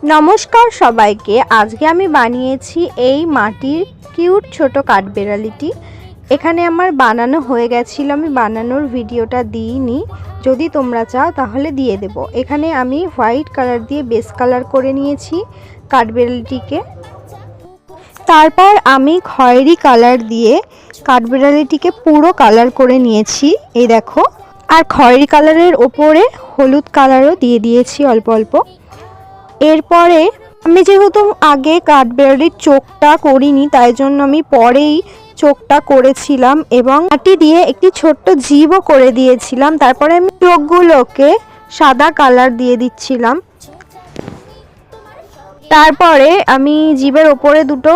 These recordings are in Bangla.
নমস্কার সবাইকে। আজকে আমি বানিয়েছি এই মাটির কিউট ছোট কাঠবিড়ালিটি। এখানে আমার বানানো হয়ে গেছিল, আমি বানানোর ভিডিওটা দিইনি, যদি তোমরা চাও তাহলে দিয়ে দেব। এখানে আমি হোয়াইট কালার দিয়ে বেস কালার করে নিয়েছি কাঠবিড়ালিটিকে। তারপর আমি খয়েরি কালার দিয়ে কাঠবিড়ালিটিকে পুরো কালার করে নিয়েছি, এই দেখো। আর খয়েরি কালারের ওপরে হলুদ কালারও দিয়ে দিয়েছি অল্প অল্প। এরপরে আমি যেহেতু আগে কাঠবিড়ালির চোখটা করিনি, তাই জন্য আমি পরেই চোখটা করেছিলাম এবং মাটি দিয়ে একটি ছোট্ট জিভও করে দিয়েছিলাম। তারপরে আমি চোখগুলোকে সাদা কালার দিয়ে দিচ্ছিলাম। তারপরে আমি জিভের ওপরে দুটো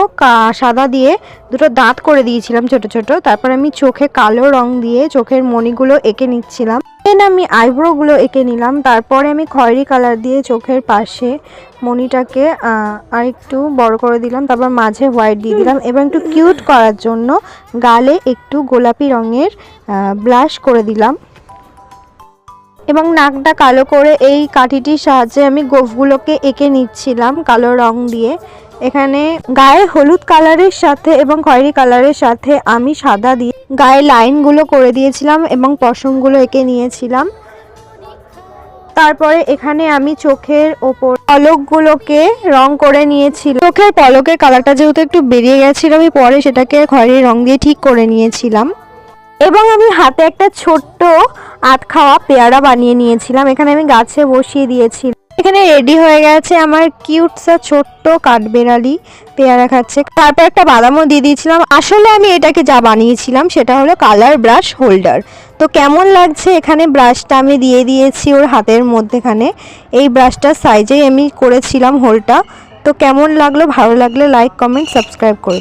সাদা দিয়ে দুটো দাঁত করে দিয়েছিলাম ছোট ছোট। তারপরে আমি চোখে কালো রং দিয়ে চোখের মণিগুলো এঁকে নিচ্ছিলাম। আমি আইব্রোগুলো এঁকে নিলাম। তারপরে আমি খয়েরি কালার দিয়ে চোখের পাশে মণিটাকে আরেকটু বড় করে দিলাম। তারপর মাঝে হোয়াইট দিয়ে দিলাম এবং একটু কিউট করার জন্য গালে একটু গোলাপি রঙের ব্লাশ করে দিলাম এবং নাকটা কালো করে এই কাঠিটির সাহায্যে আমি গোফগুলোকে এঁকে নিচ্ছিলাম কালো রং দিয়ে। এখানে গায়ে হলুদ কালারের সাথে এবং খয়েরি কালারের সাথে আমি সাদা দিয়ে গায়ে লাইনগুলো করে দিয়েছিলাম এবং পশমগুলো এঁকে নিয়েছিলাম। তারপরে এখানে আমি চোখের ওপর পলকগুলোকে রং করে নিয়েছিলাম। চোখের পলকের কালারটা যেহেতু একটু বেরিয়ে গেছিল, আমি পরে সেটাকে খয়েরি রং দিয়ে ঠিক করে নিয়েছিলাম এবং আমি হাতে একটা ছোট্ট আধ খাওয়া পেয়ারা বানিয়ে নিয়েছিলাম। এখানে আমি গাছে বসিয়ে দিয়েছি। এখানে রেডি হয়ে গেছে আমার কিউটসা ছোট্ট কাঠবিড়ালি, পেয়ারা খাচ্ছে। তারপর একটা বাদামও দিয়ে দিয়েছিলাম। আসলে আমি এটাকে যা বানিয়েছিলাম সেটা হলো কালার ব্রাশ হোল্ডার। তো কেমন লাগছে, এখানে ব্রাশটা আমি দিয়ে দিয়েছি ওর হাতের মধ্যেখানে। এই ব্রাশটার সাইজেই আমি করেছিলাম হোলটা। তো কেমন লাগলো, ভালো লাগলে লাইক কমেন্ট সাবস্ক্রাইব করে